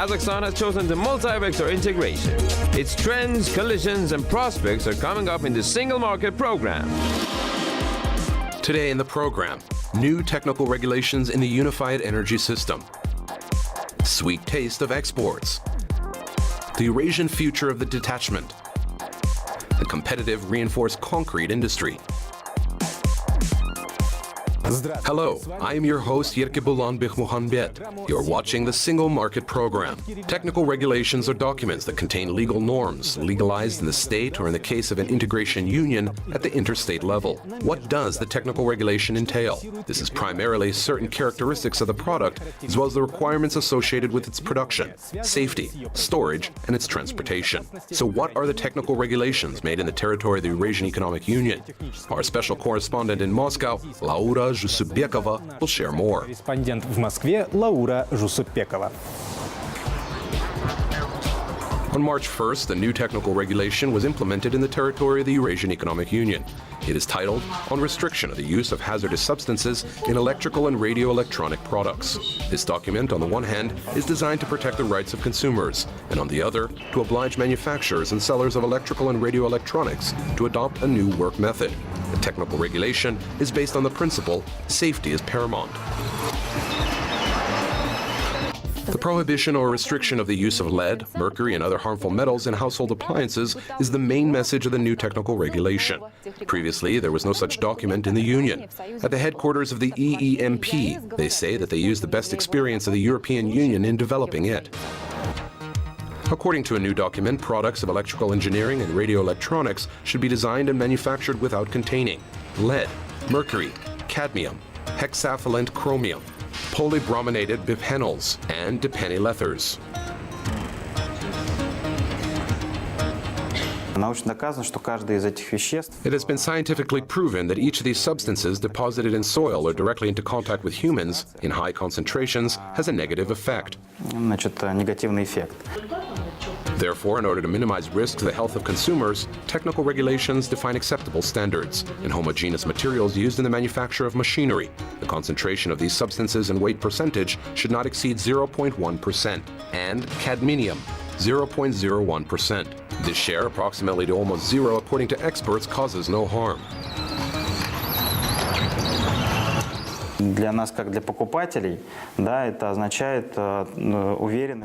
Kazakhstan has chosen the multi-vector integration. Its trends, collisions, and prospects are coming up in the single market program. Today in the program, new technical regulations in the unified energy system. Sweet taste of exports. The Eurasian future of the detachment. The competitive reinforced concrete industry. Hello, I am your host Yerkebulan Bekmuhanbet. You're watching the Single Market Program. Technical regulations are documents that contain legal norms, legalized in the state or in the case of an integration union at the interstate level. What does the technical regulation entail? This is primarily certain characteristics of the product, as well as the requirements associated with its production, safety, storage, and its transportation. So what are the technical regulations made in the territory of the Eurasian Economic Union? Our special correspondent in Moscow, Laura will share more. Корреспондент в Москве Лаура Жусупбекова. On March 1st, the new technical regulation was implemented in the territory of the Eurasian Economic Union. It is titled On Restriction of the Use of Hazardous Substances in Electrical and Radio-Electronic Products. This document, on the one hand, is designed to protect the rights of consumers, and on the other, to oblige manufacturers and sellers of electrical and radio-electronics to adopt a new work method. The technical regulation is based on the principle, safety is paramount. The prohibition or restriction of the use of lead, mercury, and other harmful metals in household appliances is the main message of the new technical regulation. Previously, there was no such document in the Union. At the headquarters of the EEMP, they say that they use the best experience of the European Union in developing it. According to a new document, products of electrical engineering and radio electronics should be designed and manufactured without containing lead, mercury, cadmium, hexaphenylate chromium, polybrominated biphenyls, and dipenylethers. It has been scientifically proven that each of these substances deposited in soil or directly into contact with humans in high concentrations has a negative effect. Therefore, in order to minimize risk to the health of consumers, technical regulations define acceptable standards in homogeneous materials used in the manufacture of machinery. The concentration of these substances and weight percentage should not exceed 0.1%, and cadmium, 0.01%. This share, approximately to almost zero according to experts, causes no harm.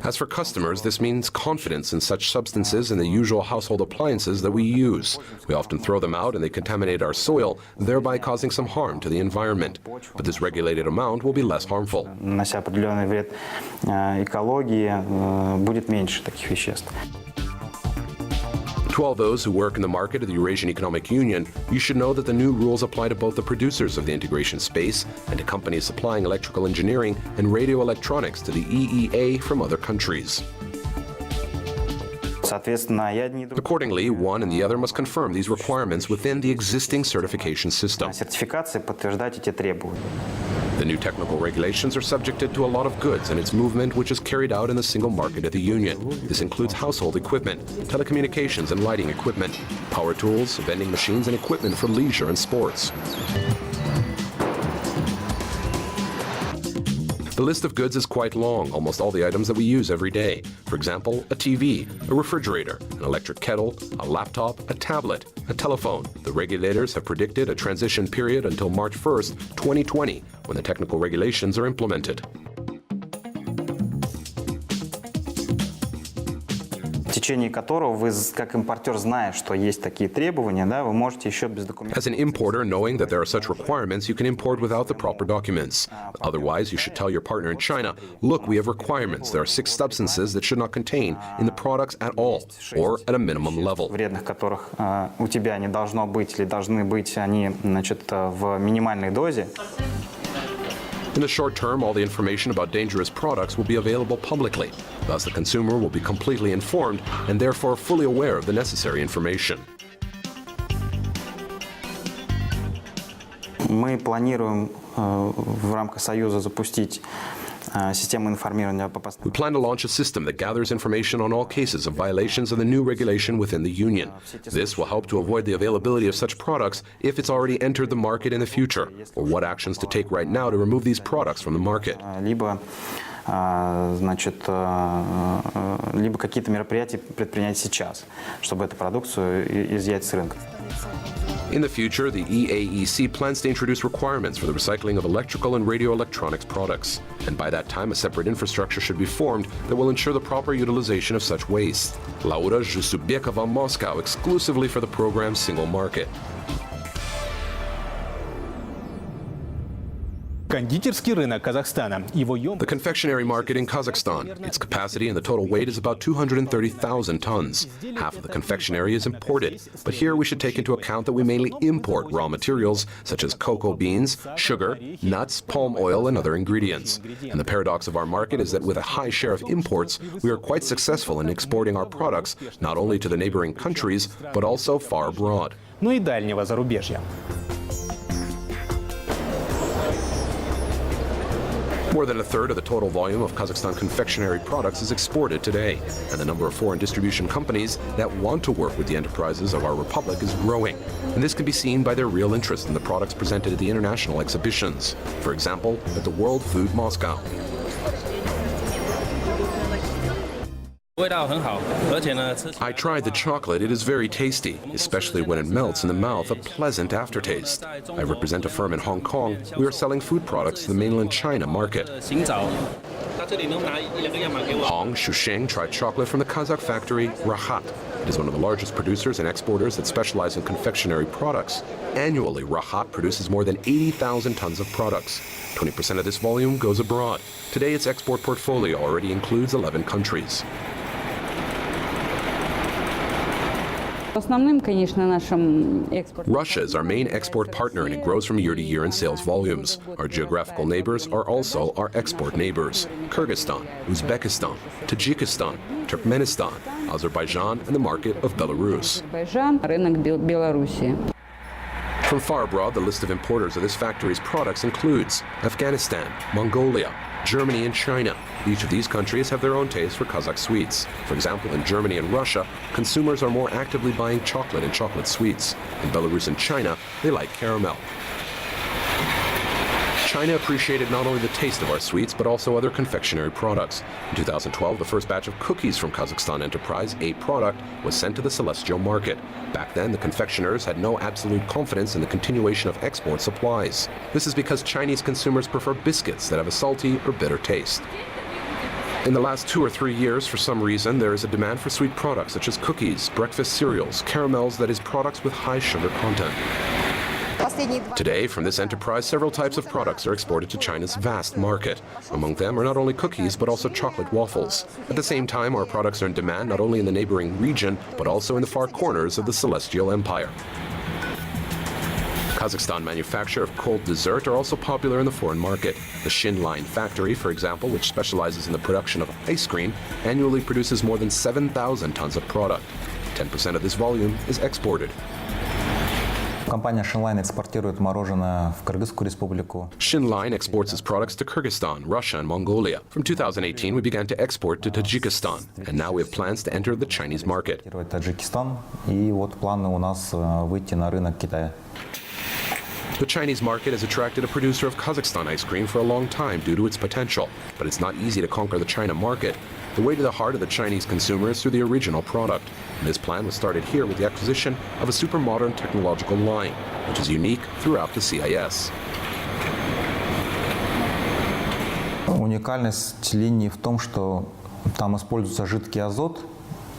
As for customers, this means confidence in such substances in the usual household appliances that we use. We often throw them out and they contaminate our soil, thereby causing some harm to the environment. But this regulated amount will be less harmful. To all those who work in the market of the Eurasian Economic Union, you should know that the new rules apply to both the producers of the integration space and to companies supplying electrical engineering and radio electronics to the EEA from other countries. Accordingly, one and the other must confirm these requirements within the existing certification system. The new technical regulations are subjected to a lot of goods and its movement, which is carried out in the single market of the Union. This includes household equipment, telecommunications and lighting equipment, power tools, vending machines, and equipment for leisure and sports. The list of goods is quite long, almost all the items that we use every day. For example, a TV, a refrigerator, an electric kettle, a laptop, a tablet, a telephone. The regulators have predicted a transition period until March 1st, 2020, when the technical regulations are implemented. As an importer, knowing that there are such requirements, you can import without the proper documents. Otherwise, you should tell your partner in China, look, we have requirements. There are 6 substances that should not contain in the products at all, or at a minimum level. In the short term, all the information about dangerous products will be available publicly. Thus, the consumer will be completely informed and therefore fully aware of the necessary information. Мы планируем в рамках Союза запустить We plan to launch a system that gathers information on all cases of violations of the new regulation within the Union. This will help to avoid the availability of such products if it's already entered the market in the future, or what actions to take right now to remove these products from the market. значит, либо какие-то мероприятия предпринять сейчас, чтобы эту продукцию изъять с рынка. In the future, the EAEC plans to introduce requirements for the recycling of electrical and radio electronics products. And by that time, a separate infrastructure should be formed that will ensure the proper utilization of such waste. Laura Zhusubekova, Moscow, exclusively for the program's Single Market. Кондитерский рынок Казахстана. Его The confectionery market in Kazakhstan. Its capacity and the total weight is about 230,000 tons. Half of the confectionery is imported, but here we should take into account that we mainly import raw materials such as cocoa beans, sugar, nuts, palm oil, and other ingredients. And the paradox of our market is that with a high share of imports, we are quite successful in exporting our products not only to the neighboring countries, but also far abroad. но и дальнего зарубежья. More than a third of the total volume of Kazakhstan confectionery products is exported today, and the number of foreign distribution companies that want to work with the enterprises of our republic is growing. And this can be seen by their real interest in the products presented at the international exhibitions. For example, at the World Food Moscow. I tried the chocolate. It is very tasty, especially when it melts in the mouth, a pleasant aftertaste. I represent a firm in Hong Kong. We are selling food products to the mainland China market. Hong Shusheng tried chocolate from the Kazakh factory Rahat. It is one of the largest producers and exporters that specialize in confectionery products. Annually, Rahat produces more than 80,000 tons of products. 20% of this volume goes abroad. Today, its export portfolio already includes 11 countries. Russia is our main export partner, and it grows from year to year in sales volumes. Our geographical neighbors are also our export neighbors: Kyrgyzstan, Uzbekistan, Tajikistan, Turkmenistan, Azerbaijan, and the market of Belarus. From far abroad, the list of importers of this factory's products includes Afghanistan, Mongolia, Germany, and China. Each of these countries have their own taste for Kazakh sweets. For example, in Germany and Russia, consumers are more actively buying chocolate and chocolate sweets. In Belarus and China, they like caramel. China appreciated not only the taste of our sweets, but also other confectionery products. In 2012, the first batch of cookies from Kazakhstan enterprise, A Product, was sent to the celestial market. Back then, the confectioners had no absolute confidence in the continuation of export supplies. This is because Chinese consumers prefer biscuits that have a salty or bitter taste. In the last 2 or 3 years, for some reason, there is a demand for sweet products such as cookies, breakfast cereals, caramels, that is, products with high sugar content. Today, from this enterprise, several types of products are exported to China's vast market. Among them are not only cookies, but also chocolate waffles. At the same time, our products are in demand not only in the neighboring region, but also in the far corners of the Celestial Empire. Kazakhstan manufacture of cold dessert are also popular in the foreign market. The Shin Line factory, for example, which specializes in the production of ice cream, annually produces more than 7,000 tons of product. 10% of this volume is exported. Компания Shinline экспортирует мороженое в Кыргызскую республику. Shinline exports its products to Kyrgyzstan, Russia, and Mongolia. From 2018, we began to export to Tajikistan, and now we have plans to enter the Chinese market. Таджикистан, и вот планы у нас выйти на рынок Китая. The Chinese market has attracted a producer of Kazakhstan ice cream for a long time due to its potential, but it's not easy to conquer the China market. The way to the heart of the Chinese consumer is through the original product. And this plan was started here with the acquisition of a super modern technological line, which is unique throughout the CIS. Уникальность линии в том, что там используется жидкий азот.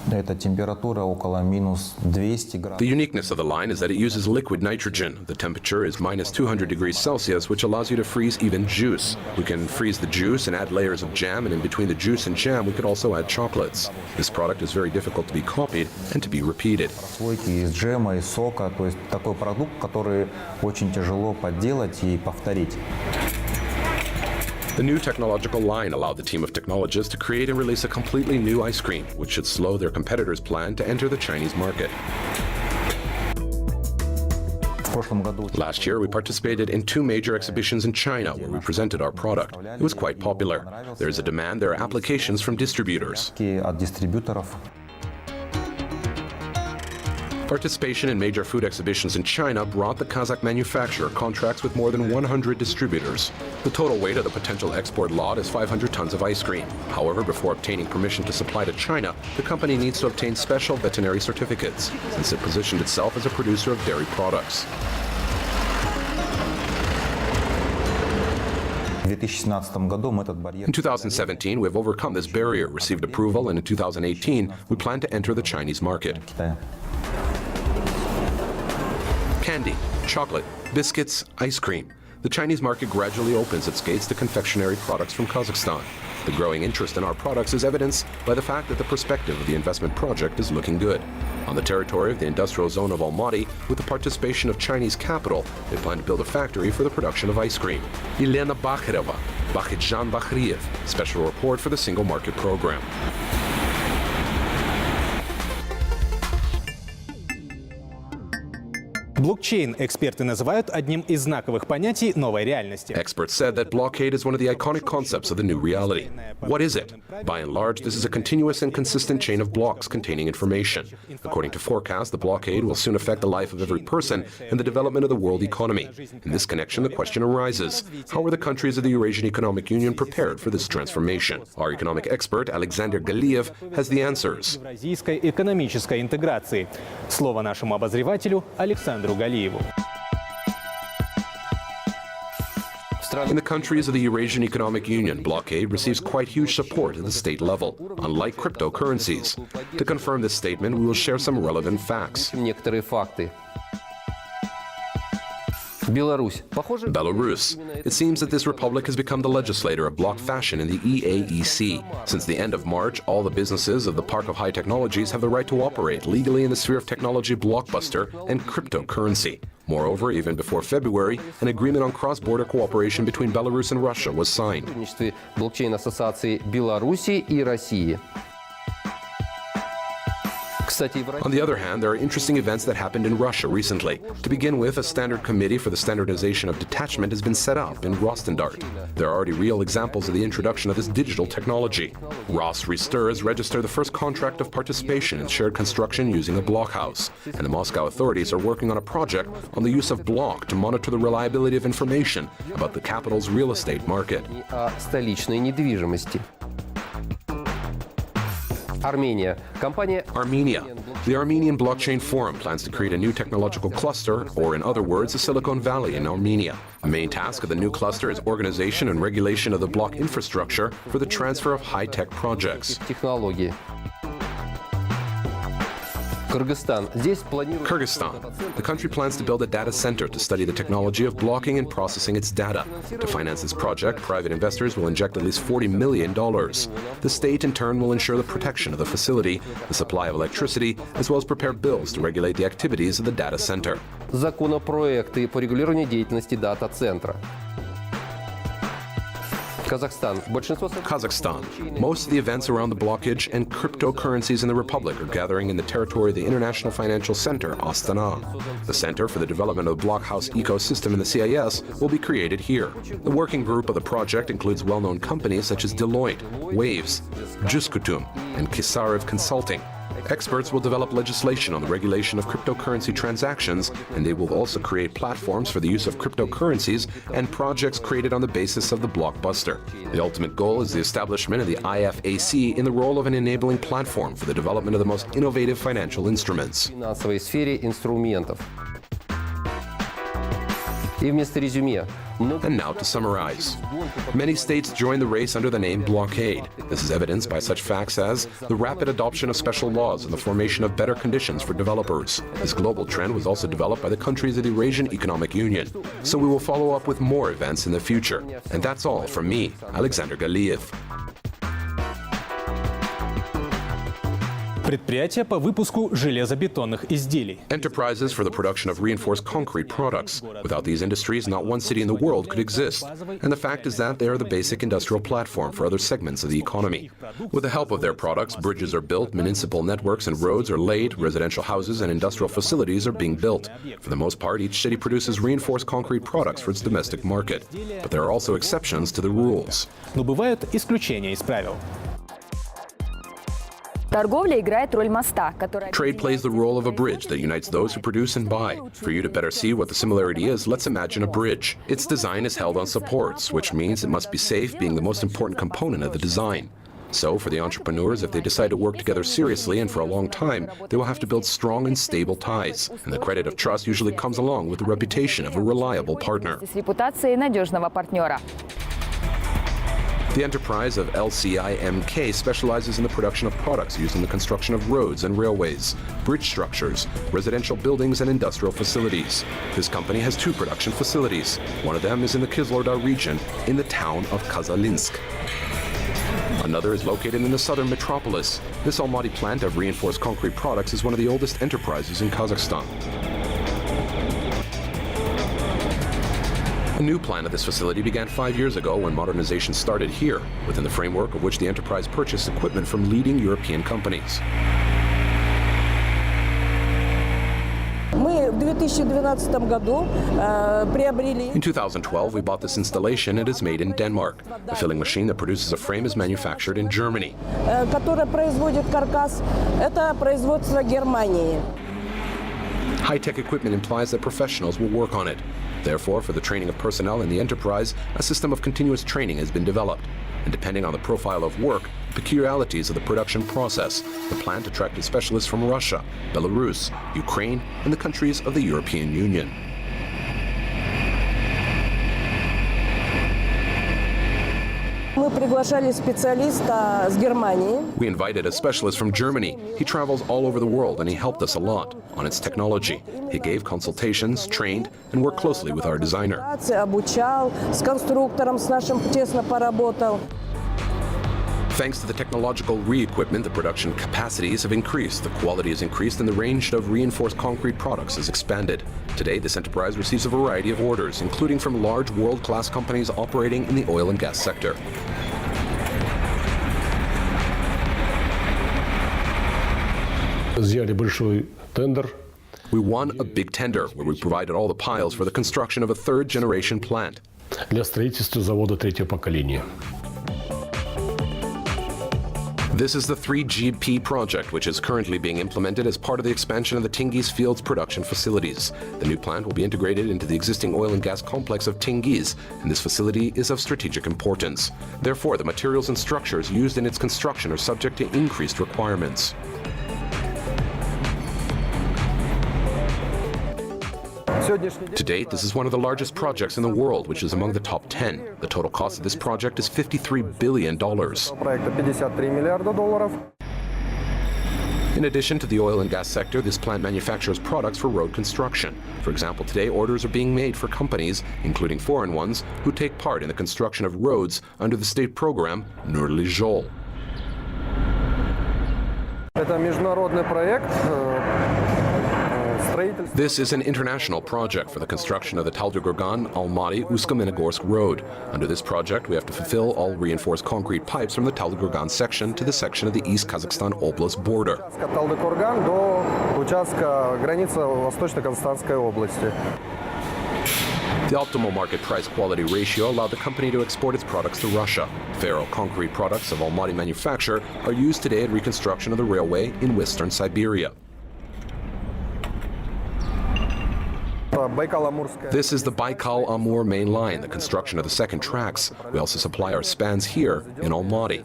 Это температура около минус 200 градусов. The uniqueness of the line is that it uses liquid nitrogen. The temperature is minus 200 degrees Celsius, which allows you to freeze even juice. We can freeze the juice and add layers of jam, and in between the juice and jam, we could also add chocolates. This product is very difficult to be copied and to be repeated. Из джема, из сока, то есть такой продукт, который очень тяжело подделать и повторить. The new technological line allowed the team of technologists to create and release a completely new ice cream, which should slow their competitors' plan to enter the Chinese market. Last year, we participated in 2 major exhibitions in China where we presented our product. It was quite popular. There is a demand, there are applications from distributors. Our Participation in major food exhibitions in China brought the Kazakh manufacturer contracts with more than 100 distributors. The total weight of the potential export lot is 500 tons of ice cream. However, before obtaining permission to supply to China, the company needs to obtain special veterinary certificates, since it positioned itself as a producer of dairy products. In 2017, we have overcome this barrier, received approval, and in 2018, we plan to enter the Chinese market. Candy, chocolate, biscuits, ice cream. The Chinese market gradually opens its gates to confectionery products from Kazakhstan. The growing interest in our products is evidenced by the fact that the perspective of the investment project is looking good. On the territory of the industrial zone of Almaty, with the participation of Chinese capital, they plan to build a factory for the production of ice cream. Elena Bakhirova, Bakhidjan Bakhriev, special report for the Single Market Program. Блокчейн эксперты называют одним из знаковых понятий новой реальности. Experts said that blockade is one of the iconic concepts of the new reality. What is it? By and large, this is a continuous and consistent chain of blocks containing information. According to forecasts, the blockade will soon affect the life of every person and the development of the world economy. In this connection, the question arises, how are the countries of the Eurasian Economic Union prepared for this transformation? Our economic expert, Alexander Galiev, has the answers. Евразийской экономической интеграции. Слово нашему обозревателю Александру Галиеву. In the countries of the Eurasian Economic Union, blockade receives quite huge support at the state level, unlike cryptocurrencies. To confirm this statement, we will share some relevant facts. Некоторые факты. Belarus. Belarus. It seems that this republic has become the legislator of block fashion in the EAEC. Since the end of March, all the businesses of the Park of High Technologies have the right to operate legally in the sphere of technology blockbuster and cryptocurrency. Moreover, even before February, an agreement on cross-border cooperation between Belarus and Russia was signed. Блокчейн-ассоциации Беларуси и России. On the other hand, there are interesting events that happened in Russia recently. To begin with, a standard committee for the standardization of detachment has been set up in Rostendart. There are already real examples of the introduction of this digital technology. Rosristur has registered the first contract of participation in shared construction using a blockhouse, and the Moscow authorities are working on a project on the use of block to monitor the reliability of information about the capital's real estate market. Столичной недвижимости. Armenia. Armenia. The Armenian Blockchain Forum plans to create a new technological cluster, or in other words, a Silicon Valley in Armenia. The main task of the new cluster is organization and regulation of the block infrastructure for the transfer of high-tech projects. Технологии. Kyrgyzstan. The country plans to build a data center to study the technology of blocking and processing its data. To finance this project, private investors will inject at least $40 million. The state, in turn, will ensure the protection of the facility, the supply of electricity, as well as prepare bills to regulate the activities of the data center. Законопроекты по регулированию деятельности дата-центра. Kazakhstan. Most of the events around the blockage and cryptocurrencies in the Republic are gathering in the territory of the International Financial Center, Astana. The Center for the Development of the Blockhouse Ecosystem in the CIS will be created here. The working group of the project includes well-known companies such as Deloitte, Waves, Juskutum, and Kisarev Consulting. Experts will develop legislation on the regulation of cryptocurrency transactions, and they will also create platforms for the use of cryptocurrencies and projects created on the basis of the blockbuster. The ultimate goal is the establishment of the IFAC in the role of an enabling platform for the development of the most innovative financial instruments. Финансовой сфере инструментов. И вместо резюме. And now to summarize. Many states joined the race under the name blockade. This is evidenced by such facts as the rapid adoption of special laws and the formation of better conditions for developers. This global trend was also developed by the countries of the Eurasian Economic Union. So we will follow up with more events in the future. And that's all from me, Alexander Galiev. Предприятия по выпуску железобетонных изделий. Enterprises for the production of reinforced concrete products. Without these industries, not one city in the world could exist. And the fact is that they are the basic industrial platform for other segments of the economy. With the help of their products, bridges are built, municipal networks and roads are laid, residential houses and industrial facilities are being built. For the most part, each city produces reinforced concrete products for its domestic market. But there are also exceptions to the rules. Но бывают исключения из правил. Торговля играет роль моста, который... Trade plays the role of a bridge that unites those who produce and buy. For you to better see what the similarity is, let's imagine a bridge. Its design is held on supports, which means it must be safe, being the most important component of the design. So, for the entrepreneurs, if they decide to work together seriously and for a long time, they will have to build strong and stable ties. And the credit of trust usually comes along with the reputation of a reliable partner. С репутацией надежного партнера. The enterprise of LCIMK specializes in the production of products used in the construction of roads and railways, bridge structures, residential buildings, and industrial facilities. This company has 2 production facilities. One of them is in the Kyzyl region, in the town of Kazalinsk. Another is located in the southern metropolis. This Almaty plant of reinforced concrete products is one of the oldest enterprises in Kazakhstan. A new plan of this facility began 5 years ago when modernization started here, within the framework of which the enterprise purchased equipment from leading European companies. In 2012, we bought this installation. It is made in Denmark. The filling machine that produces a frame is manufactured in Germany. High-tech equipment implies that professionals will work on it. Therefore, for the training of personnel in the enterprise, a system of continuous training has been developed. And depending on the profile of work, peculiarities of the production process, the plant attracted specialists from Russia, Belarus, Ukraine, and the countries of the European Union. We invited a specialist from Germany. He travels all over the world and he helped us a lot on its technology. He gave consultations, trained, and worked closely with our designer. Thanks to the technological re-equipment, the production capacities have increased, the quality has increased, and the range of reinforced concrete products has expanded. Today, this enterprise receives a variety of orders, including from large world-class companies operating in the oil and gas sector. We won a big tender where we provided all the piles for the construction of a 3rd-generation plant. This is the 3GP project, which is currently being implemented as part of the expansion of the Tengiz field's production facilities. The new plant will be integrated into the existing oil and gas complex of Tengiz, and this facility is of strategic importance. Therefore, the materials and structures used in its construction are subject to increased requirements. To date, this is one of the largest projects in the world, which is among the top 10. The total cost of this project is $53 billion. In addition to the oil and gas sector, this plant manufactures products for road construction. For example, today orders are being made for companies, including foreign ones, who take part in the construction of roads under the state program Nurlijol. This is an international project for the construction of the Taldykurgan-Almaty-Usk-Minogorsk road. Under this project, we have to fulfill all reinforced concrete pipes from the Taldykurgan section to the section of the East Kazakhstan Oblast border. The optimal market price-quality ratio allowed the company to export its products to Russia. Ferro-concrete products of Almaty manufacture are used today in reconstruction of the railway in western Siberia. This is the Baikal-Amur main line, the construction of the 2nd tracks. We also supply our spans here in Almaty.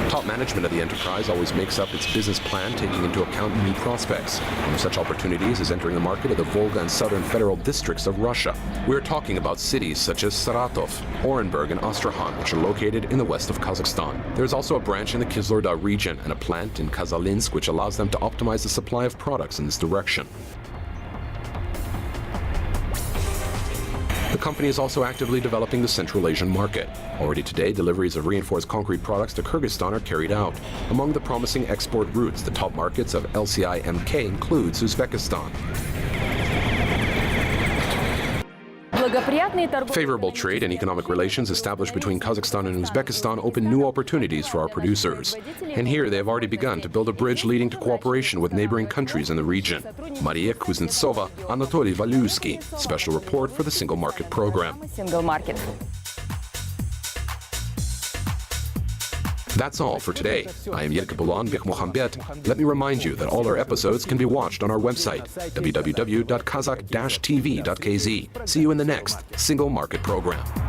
Top management of the enterprise always makes up its business plan, taking into account new prospects. One of such opportunities is entering the market of the Volga and southern federal districts of Russia. We're talking about cities such as Saratov, Orenburg, and Astrakhan, which are located in the west of Kazakhstan. There's also a branch in the Kyzyl region and a plant in Kazalinsk, which allows them to optimize the supply of products in this direction. The company is also actively developing the Central Asian market. Already today, deliveries of reinforced concrete products to Kyrgyzstan are carried out. Among the promising export routes, the top markets of LCIMK includes Uzbekistan. Favorable trade and economic relations established between Kazakhstan and Uzbekistan open new opportunities for our producers. And here they have already begun to build a bridge leading to cooperation with neighboring countries in the region. Maria Kuznetsova, Anatoly Valyutsky, special report for the Single Market Program. That's all for today. I am Yerkebulan, Bekmuhanbet. Let me remind you that all our episodes can be watched on our website, www.kazakh-tv.kz. See you in the next Single Market Program.